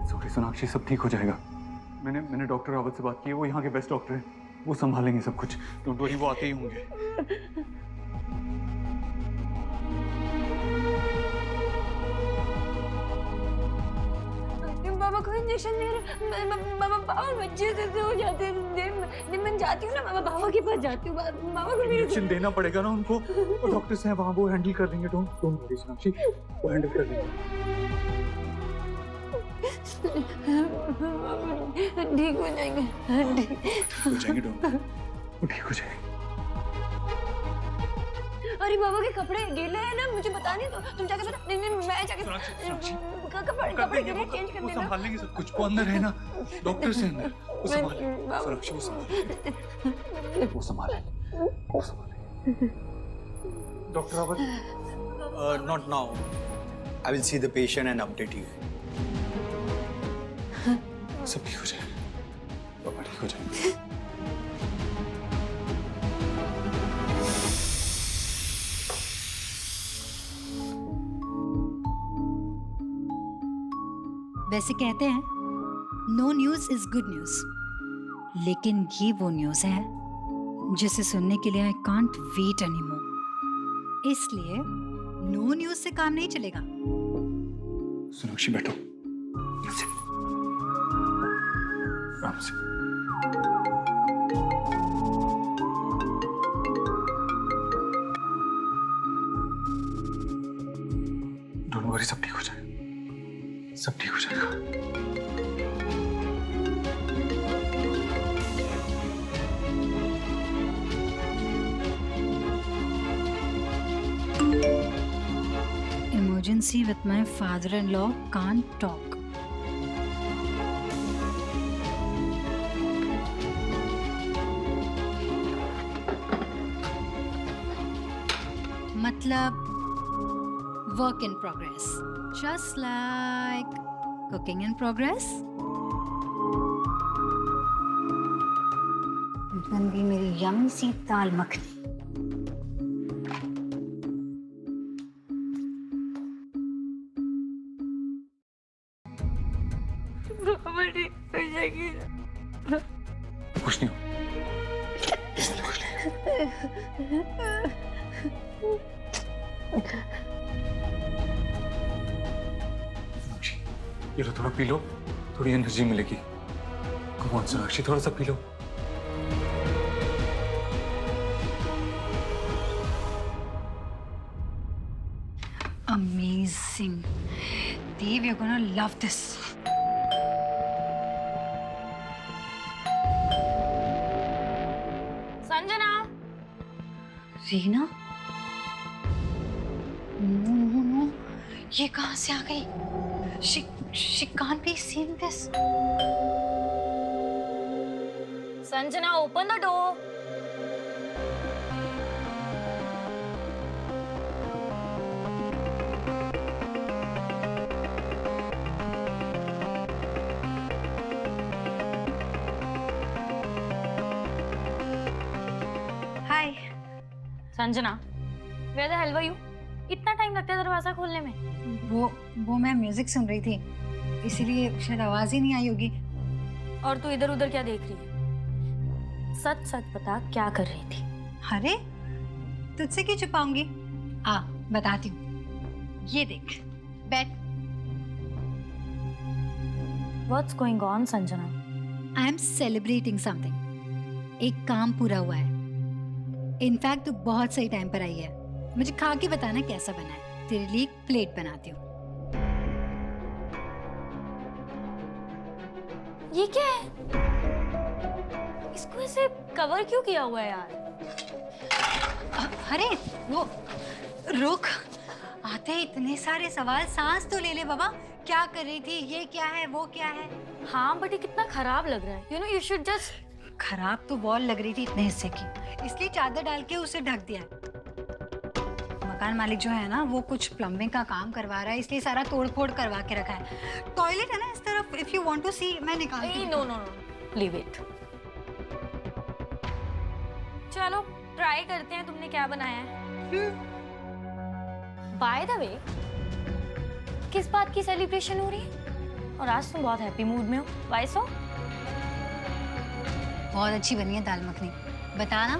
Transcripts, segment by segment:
Sorry Sonakshi, सब ठीक हो जाएगा। मैंने डॉक्टर रावत से बात की है, वो यहाँ के बेस्ट डॉक्टर हैं, वो संभालेंगे सब कुछ। डोंट वरी, वो आते ही होंगे। बाबा को इंजेक्शन दे रहे। बाबा बच्चे से हो जाते हैं। मैं जाती हूँ ना बाबा के पास जाती हूँ। बाबा को इंजेक्शन देना पड़ेगा ना उनको, वो डॉक्टर्स हैं वहाँ, वो हैंडल कर देंगे। डोंट वरी सोनाक्षी, वो हैंडल कर देंगे। ठीक हो जाएंगे। ठीक हो जाएंगे, डोंट, वो ठीक हो जाएंगे। अरे बाबा के कपड़े गीले हैं ना, मुझे बता नहीं तो तुम जाके बता। नहीं मैं जाके कपड़े गीले चेंज कर वो देना। संभाल लेंगे सब कुछ, वो अंदर है ना, डॉक्टर से अंदर, वो संभालेंगे। सोनाक्षी वो संभालेंगे, वो संभालेंगे, वो संभालेंगे। Doctor Rawat, Not now. I will see the patient and update you. सब ठीक हो जाएगा, पापा ठीक हो जाएंगे। वैसे कहते हैं no news is good news, लेकिन ये वो न्यूज है जिसे सुनने के लिए आई कांट वेट एनीमोर। इसलिए नो न्यूज से काम नहीं चलेगा। सोनाक्षी बैठो, आराम से। डोंट वरी, सब ठीक हो जाएगा, सब ठीक हो जाएगा। Emergency with my father-in-law, can't talk. मतलब work in progress, just like cooking in progress. बन गई मेरी यम्मी सी दाल मखनी। बाबा ठीक हो जाएगी। कुछ नहीं हो, कुछ नहीं। सोनाक्षी, ये लो, थोड़ा पी लो, थोड़ी एनर्जी मिलेगी। कम ऑन सोनाक्षी, थोड़ा सा P low. Amazing. Dave, you're gonna love this. Sanjana, Reena? No, no. ये कहाँ से आ गई? She can't be seeing this. Sanjana, open the door. Hi. Sanjana, where the hell were you? इतना टाइम लगता है दरवाजा खोलने में? वो मैं म्यूजिक सुन रही थी, इसीलिए शायद आवाज ही नहीं आई होगी। और तू इधर उधर क्या देख रही है? सच सच बता, क्या कर रही थी? अरे तुझसे क्यों छुपाऊंगी? आ बताती हूँ, ये देख बैठ। What's going on, Sanjana? I am celebrating something. एक काम पूरा हुआ है। इनफैक्ट तू बहुत सही टाइम पर आई है। मुझे खा के बताना कैसा बना है। तेरे लिए एक प्लेट बनाती हूँ। ये क्या है? इसको ऐसे कवर क्यों किया हुआ है यार? अरे वो रुक, आते ही इतने सारे सवाल, सांस तो ले ले बाबा। क्या कर रही थी? ये क्या है? वो क्या है? हाँ बट ये कितना खराब लग रहा है। You know you should just. खराब तो वॉल लग रही थी इतने हिस्से की, इसलिए चादर डाल के उसे ढक दिया। मकान मालिक जो है ना, वो कुछ प्लम्बिंग का काम करवा रहा है, इसलिए सारा तोड़ फोड़ करवा के रखा है। टॉयलेट है ना इस तरफ, if you want to see मैं निकालती हूँ। No no no, leave it. चलो ट्राई करते हैं तुमने क्या बनाया है। बाय द वे, किस बात की सेलिब्रेशन हो रही है? और आज तुम बहुत हैप्पी मूड में हो। वाई सो? बहुत अच्छी बनी है दाल मखनी, बताना।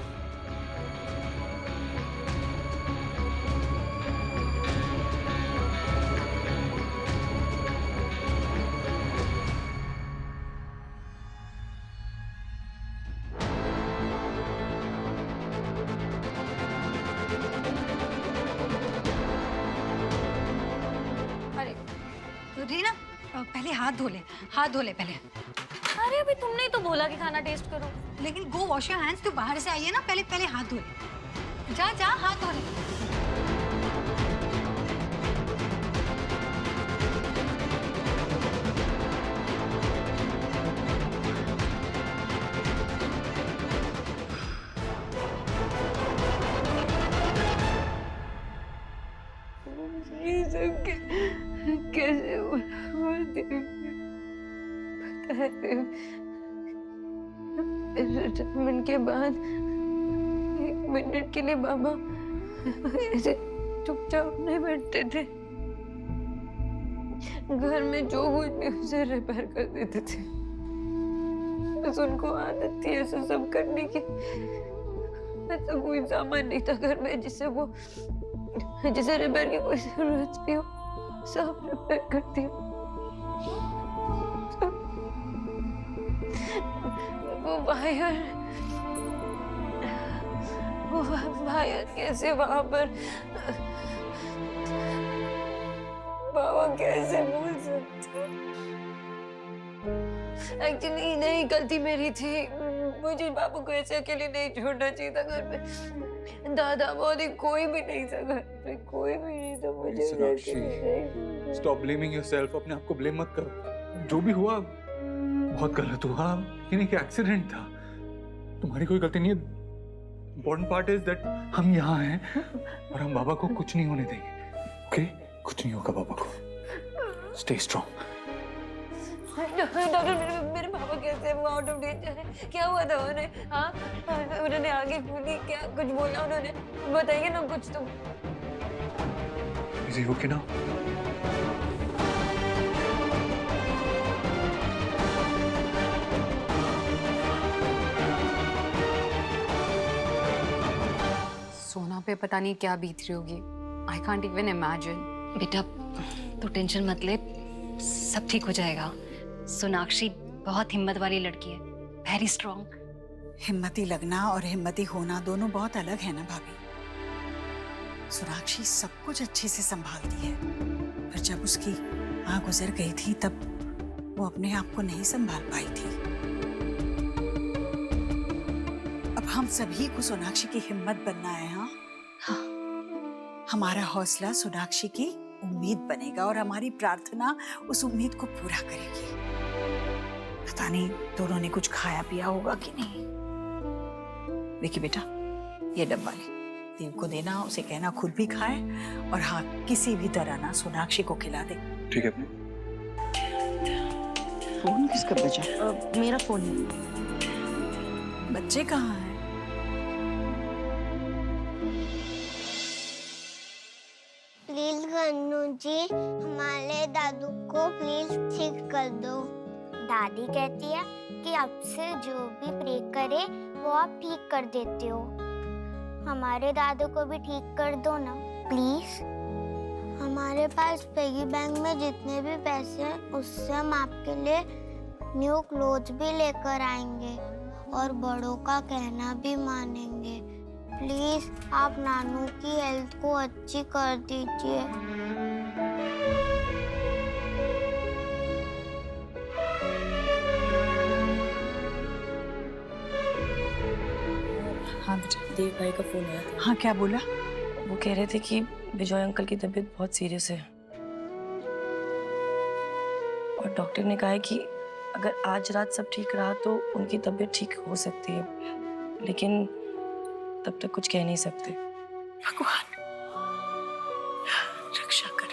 अरे रीना, पहले हाथ धो ले, हाथ धो ले पहले। अरे अभी तुमने ही तो बोला कि खाना टेस्ट करो। लेकिन गो वॉश योर हैंड्स, तू बाहर से आई है ना, पहले पहले हाथ धो ले। जा जा हाथ धो ले। ये सब कैसे हुआ रिटायरमेंट के बाद 1 मिनट के लिए बाबा ऐसे चुपचाप नहीं बैठते थे। घर में जो कुछ भी उसे रिपेयर कर देते थे। बस उनको आदत थी ऐसा सब करने की। ऐसा कोई सामान नहीं था घर में जिसे रिपेयर की कोई जरूरत भी हो, सब रिपेयर करती हूँ। वो वायर कैसे वहां पर, बाबा कैसे भूल सकते। एक्चुअली नहीं, गलती मेरी थी। मुझे बाबू को ऐसे अकेले नहीं छोड़ना चाहिए था घर में। दादा मोदी कोई भी नहीं था घर पे, कोई भी नहीं था। मुझे स्टॉप ब्लेमिंग योरसेल्फ, अपने आप को ब्लेम मत करो। जो भी हुआ बहुत गलत हुआ, ये नहीं कि एक्सीडेंट था, तुम्हारी कोई गलती नहीं है। इम्पोर्टेंट पार्ट इज दैट हम यहाँ हैं और हम बाबा को कुछ नहीं होने देंगे। ओके, कुछ नहीं होगा बाबा को। Stay strong. डॉक्टर, मेरे पापा कैसे आउट ऑफ डेंजर है? क्या हुआ था उन्हें? हाँ, उन्होंने आगे बोली क्या, कुछ बोला उन्होंने? बताइए ना कुछ तो। Is he okay now? सोना पे पता नहीं क्या बीत रही होगी। I can't even imagine. बेटा तो टेंशन मत ले, सब ठीक हो जाएगा। सोनाक्षी बहुत हिम्मत वाली लड़की है, वेरी स्ट्रॉन्ग। हिम्मती लगना और हिम्मती होना दोनों बहुत अलग है ना भाभी। सोनाक्षी सब कुछ अच्छे से संभालती है, पर जब उसकी माँ गुजर गई थी तब वो अपने आप को नहीं संभाल पाई थी। अब हम सभी को सोनाक्षी की हिम्मत बनना है। हाँ, हमारा हौसला सोनाक्षी की उम्मीद बनेगा और हमारी प्रार्थना उस उम्मीद को पूरा करेगी। पता नहीं दोनों ने कुछ खाया पिया होगा कि नहीं। देखिए बेटा, ये डब्बा ले, देव को देना, उसे कहना खुद भी खाए, और हाँ, किसी भी तरह ना सोनाक्षी को खिला दे। ठीक है। फोन किसका बजा? मेरा फोन है। बच्चे कहाँ हैं? प्लीज गन्नू जी, हमारे दादू को प्लीज ठीक कर दो। दादी कहती है कि अब से जो भी प्रे करे वो आप ठीक कर देते हो। हमारे दादू को भी ठीक कर दो ना प्लीज। हमारे पास पिगी बैंक में जितने भी पैसे हैं उससे हम आपके लिए न्यू क्लोथ भी लेकर आएंगे और बड़ों का कहना भी मानेंगे। प्लीज आप नानू की हेल्थ को अच्छी कर दीजिए। हाँ बेटा। देव भाई का फोन आया था। हाँ, क्या बोला? वो कह रहे थे कि विजय अंकल की तबीयत बहुत सीरियस है और डॉक्टर ने कहा है कि अगर आज रात सब ठीक रहा तो उनकी तबीयत ठीक हो सकती है, लेकिन तब तक कुछ कह नहीं सकते। भगवान रक्षा कर।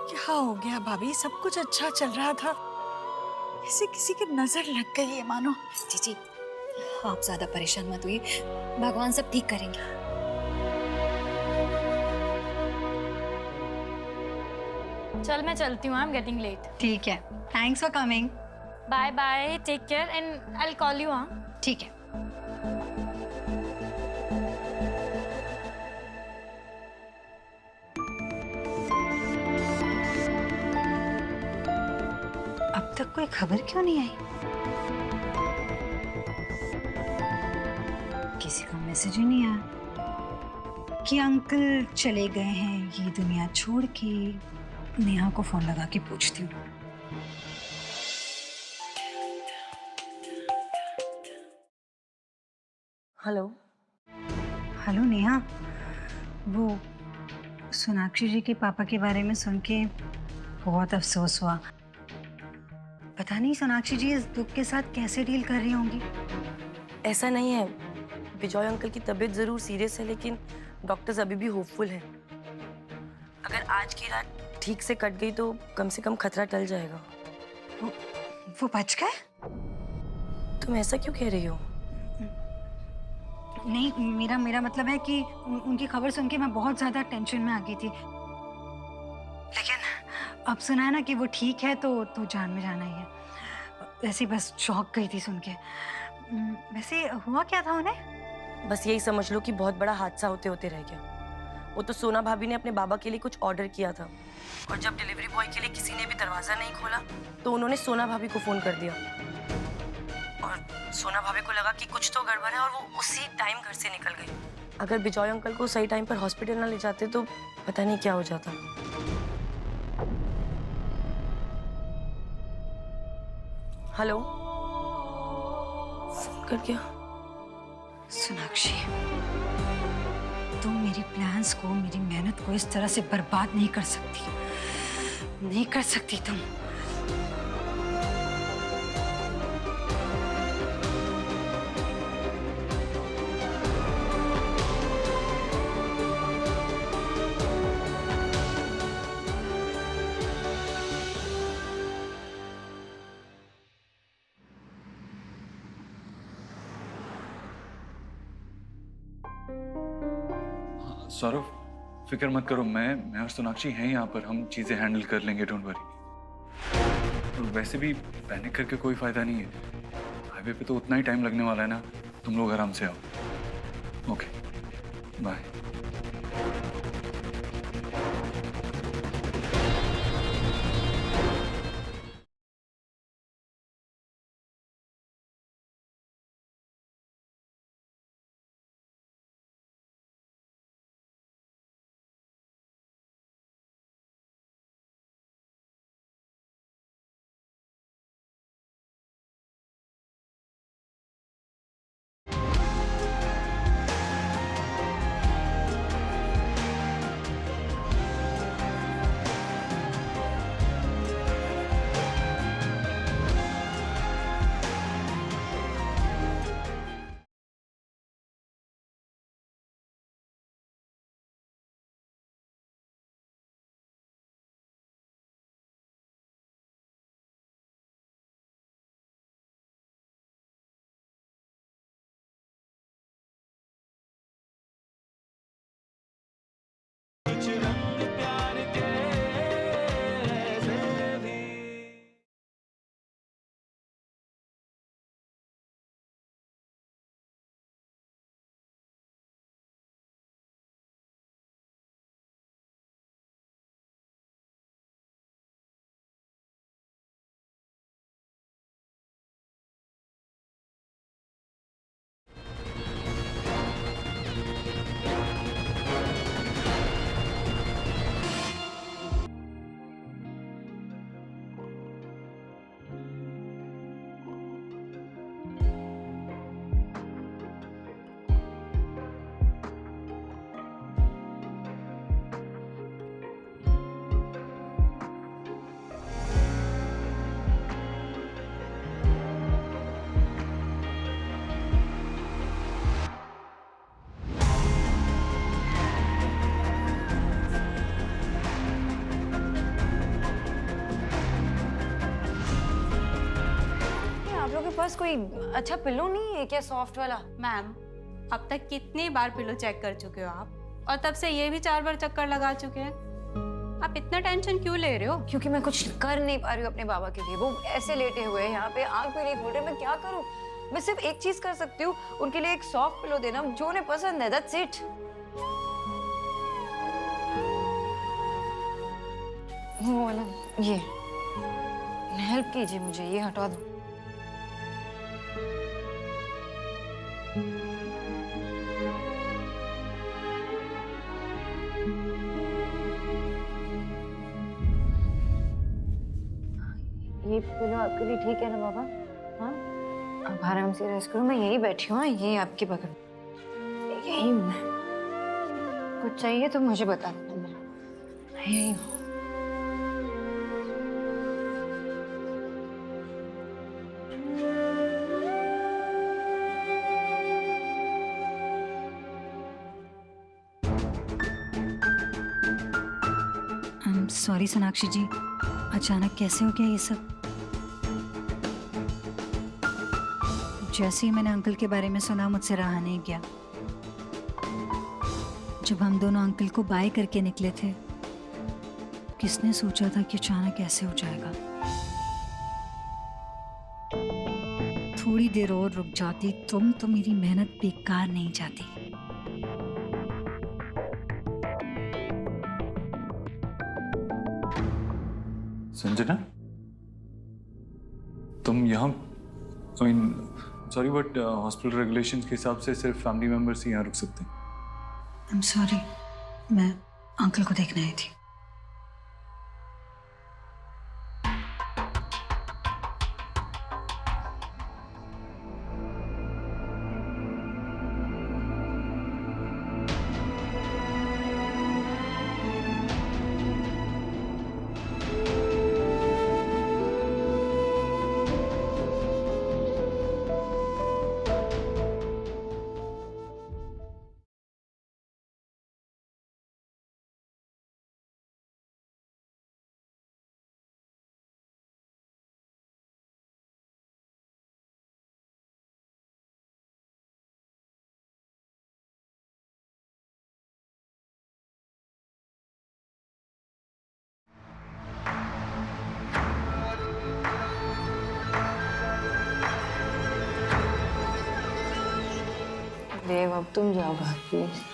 क्या हो गया भाभी? सब कुछ अच्छा चल रहा था, जैसे किसी की नजर लग गई है मानो। जी आप ज्यादा परेशान मत हुइए, भगवान सब ठीक करेंगे। चल मैं चलती हूँ, आई एम गेटिंग लेट। ठीक है, thanks for coming. Bye bye, take care and I will call you. हाँ ठीक है। अब तक कोई खबर क्यों नहीं आई? किसी का मैसेज ही नहीं आया कि अंकल चले गए हैं ये दुनिया छोड़ के। नेहा को फोन लगा के पूछती हूँ। हेलो। हेलो नेहा, वो सोनाक्षी जी के पापा के बारे में सुन के बहुत अफसोस हुआ। पता नहीं सोनाक्षी जी इस दुख के साथ कैसे डील कर रही होंगी। ऐसा नहीं है, विजय अंकल की तबीयत जरूर सीरियस है, लेकिन डॉक्टर्स अभी भी होपफुल हैं। अगर आज की रात ठीक से कट गई तो कम से कम खतरा टल जाएगा। वो बच गए? तुम ऐसा क्यों कह रही हो? नहीं, मेरा मतलब है कि उनकी खबर सुन के मैं बहुत ज्यादा टेंशन में आ गई थी, लेकिन अब सुना है ना कि वो ठीक है तो जान में जाना ही है। वैसे बस शॉक गई थी सुन के। वैसे हुआ क्या था उन्हें? बस यही समझ लो कि बहुत बड़ा हादसा होते होते रह गया। वो तो सोना भाभी ने अपने बाबा के लिए कुछ ऑर्डर किया था, और जब डिलीवरी बॉय के लिए किसी ने भी दरवाजा नहीं खोला तो उन्होंने सोना भाभी को फोन कर दिया। और सोना भाभी को लगा कि कुछ तो गड़बड़ है और वो उसी टाइम घर से निकल गई। अगर विजय अंकल को सही टाइम पर हॉस्पिटल ना ले जाते तो पता नहीं क्या हो जाता। हेलो, फोन कर दिया। सोनाक्षी, तुम मेरी प्लान्स को, मेरी मेहनत को इस तरह से बर्बाद नहीं कर सकती, नहीं कर सकती तुम। सौरभ, फिक्र मत करो, मैं और सोनाक्षी हैं यहाँ पर, हम चीजें हैंडल कर लेंगे, डोंट वरी। और वैसे भी पैनिक करके कोई फायदा नहीं है, हाईवे पे तो उतना ही टाइम लगने वाला है ना। तुम लोग आराम से आओ। Okay, bye. पास कोई अच्छा पिल्लो नहीं है क्या, सॉफ्ट वाला? मैम, अब तक कितनी बार पिलो चेक कर चुके हो आप, और तब से ये भी 4 बार चक्कर लगा चुके हैं। आप इतना टेंशन क्यों ले रहे हो? क्योंकि मैं कुछ कर नहीं पा रही हूँ अपने बाबा के लिए। वो ऐसे लेटे हुए हैं यहाँ पे, आंख भी नहीं खोल रहे, मैं क्या करूँ? मैं सिर्फ एक चीज कर सकती हूँ, उनके लिए एक सॉफ्ट पिलो देना जो उन्हें पसंद है, दैट्स इट। वो वाला, ये हेल्प कीजिए मुझे, ये हटा दो। ये पिलो आपके लिए ठीक है ना बाबा? हाँ, आप आराम से रेस्ट करो, मैं यही बैठी हूँ, ये आपकी पकड़, यही हूँ मैं। कुछ चाहिए तो मुझे बता देना, यही हूँ। सॉरी सोनाक्षी जी, अचानक कैसे हो गया ये सब? जैसे ही मैंने अंकल के बारे में सुना, मुझसे रहा नहीं गया। जब हम दोनों अंकल को बाय करके निकले थे, किसने सोचा था कि अचानक ऐसे हो जाएगा। थोड़ी देर और रुक जाती तुम तो मेरी मेहनत बेकार नहीं जाती। संजना, तुम यहाँ, सॉरी बट हॉस्पिटल रेगुलेशंस के हिसाब से सिर्फ फैमिली मेंबर्स ही यहाँ रुक सकते हैं। आई एम सॉरी, मैं अंकल को देखने आई थी। देव, अब तुम जाओ घर प्लीज।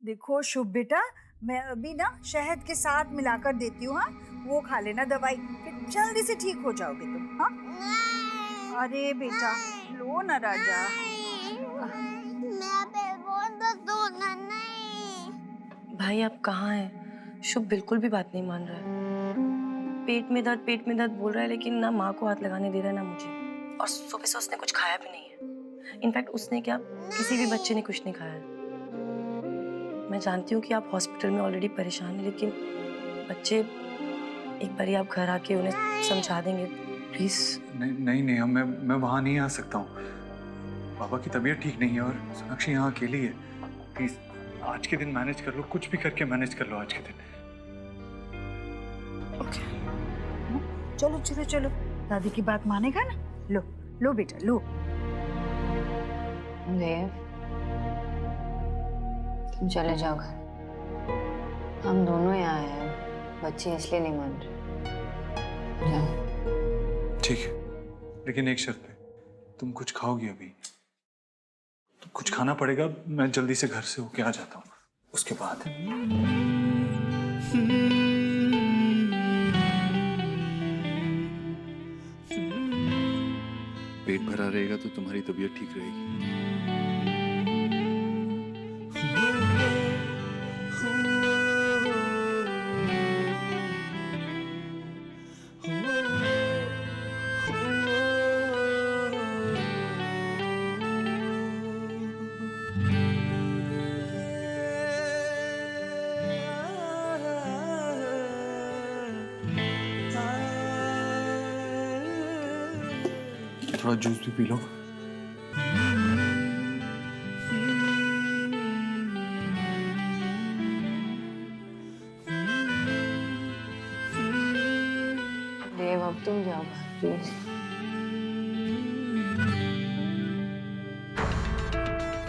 देखो शुभ बेटा, मैं अभी ना शहद के साथ मिलाकर देती हूँ। हाँ, वो खा लेना दवाई, फिर जल्दी से ठीक हो जाओगे तुम। हाँ, अरे बेटा लो ना राजा। भाई आप कहाँ हैं? शुभ बिल्कुल भी बात नहीं मान रहा है। पेट में दर्द बोल रहा है, लेकिन ना माँ को हाथ लगाने दे रहा है ना मुझे। और सुबह से उसने कुछ खाया भी नहीं है। इनफैक्ट उसने क्या, किसी भी बच्चे ने कुछ नहीं खाया है। मैं जानती हूँ कि आप हॉस्पिटल में ऑलरेडी परेशान हैं, लेकिन बच्चे, एक बार आप घर आके उन्हें समझा देंगे प्लीज? नहीं, मैं वहाँ नहीं आ सकता हूँ। बाबा की तबीयत ठीक नहीं है और सोनाक्षी यहाँ अकेली है। प्लीज आज के दिन मैनेज कर लो, कुछ भी करके मैनेज कर लो आज के दिन। चलो चलो चलो, दादी की बात मानेगा ना? लो लो बेटा लो। देव, तुम चले जाओ घर, हम दोनों यहाँ हैं, बच्चे इसलिए नहीं मान रहे। जाओ। ठीक है, लेकिन एक शर्त पे, तुम कुछ खाओगी अभी? तो कुछ खाना पड़ेगा, मैं जल्दी से घर से होके आ जाता हूँ, उसके बाद। पेट भरा रहेगा तो तुम्हारी तबीयत ठीक रहेगी। थोड़ा जूस भी पी लो। देव अब तुम जाओ प्लीज।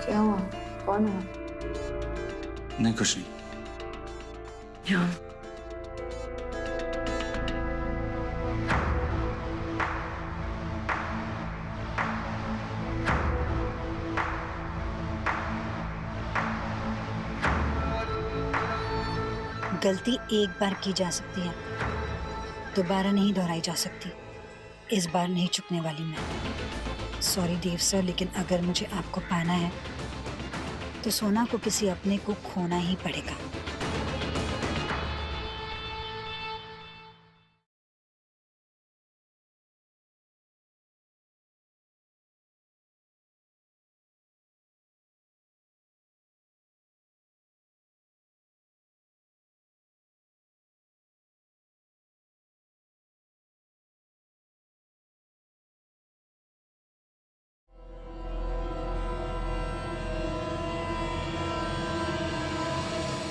क्या हुआ? कौन हुआ? नहीं कुछ नहीं। गलती एक बार की जा सकती है, दोबारा नहीं दोहराई जा सकती। इस बार नहीं चुकने वाली मैं। सॉरी देव सर, लेकिन अगर मुझे आपको पाना है तो सोना को किसी अपने को खोना ही पड़ेगा।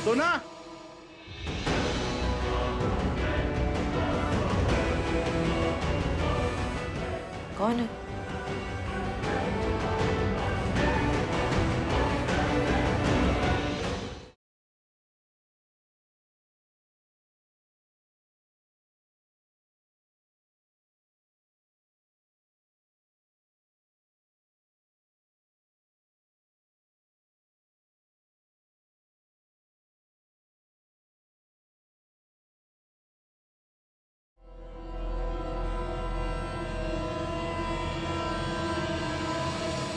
सोना, कौन है?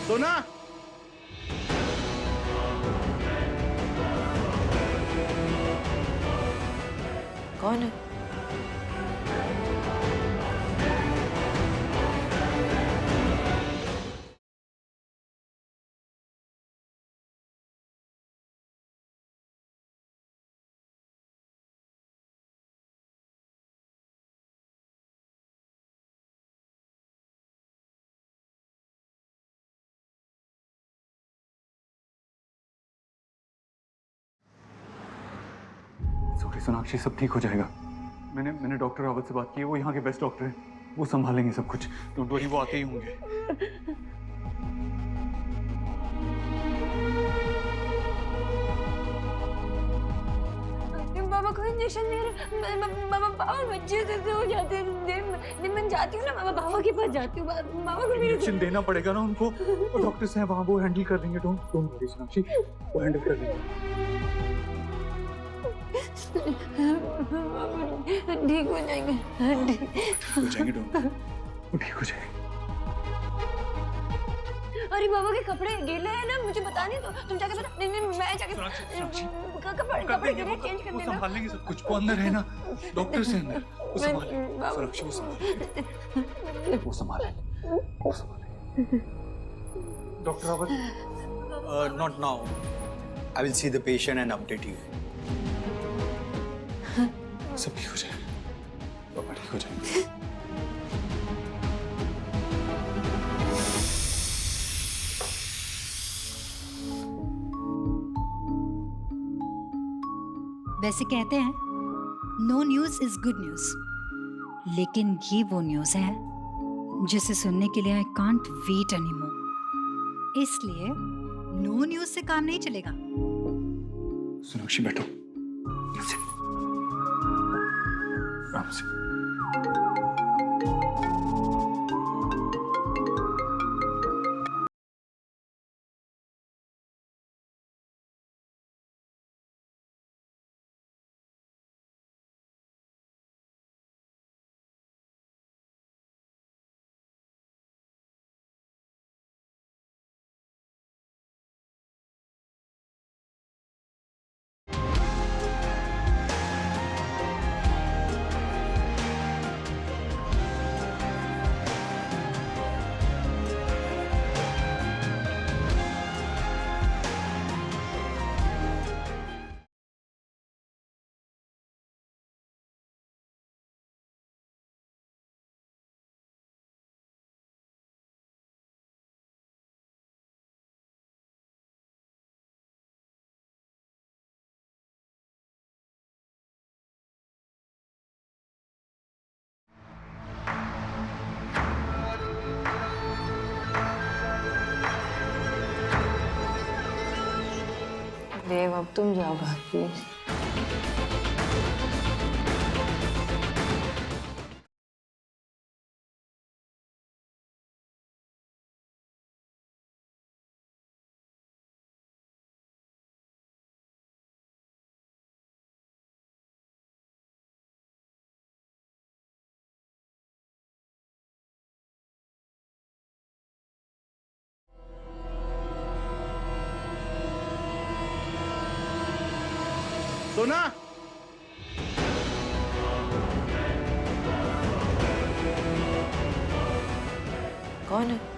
सोना, कौन है? सॉरी सोनाक्षी, सब ठीक हो जाएगा। मैंने डॉक्टर रावत से बात की है, वो यहाँ के बेस्ट डॉक्टर हैं, वो संभालेंगे सब कुछ। डोंट वरी, वो आते ही होंगे। बाबा को इंजेक्शन दे रहे। बाबा बच्चे से हो जाते हैं। मैं जाती हूँ ना बाबा के पास जाती हूँ। बाबा को मेरे इंजेक्शन देना पड़ेगा ना उनको, और डॉक्टर्स हैं वहाँ, वो हैंडल कर देंगे। डोंट वरी सोनाक्षी, वो हैंडल कर देंगे। ठीक हो जाएंगे। हो जाएंगे, डोंट, वो ठीक हो जाएंगे। अरे बाबा के कपड़े गीले हैं ना, मुझे बता नहीं तो तुम जाके बता। नहीं मैं जाके कपड़े गीले चेंज कर वो देना। संभाल लेंगे सब कुछ, वो अंदर है ना, डॉक्टर से अंदर, वो संभालेंगे। सोनाक्षी वो संभालेंगे, वो संभालेंगे, वो संभालेंगे। Doctor Rawat, Not now. I will see the patient and update you. सब ठीक हो जाएगा, पापा ठीक हो जाएंगे। वैसे कहते हैं no news is good news, लेकिन ये वो न्यूज है जिसे सुनने के लिए आई कांट वेट एनीमोर। इसलिए नो न्यूज से काम नहीं चलेगा। सोनाक्षी बैठो, आराम से। देव अब तुम जाओ बाहर प्लीज। सोना कौन है?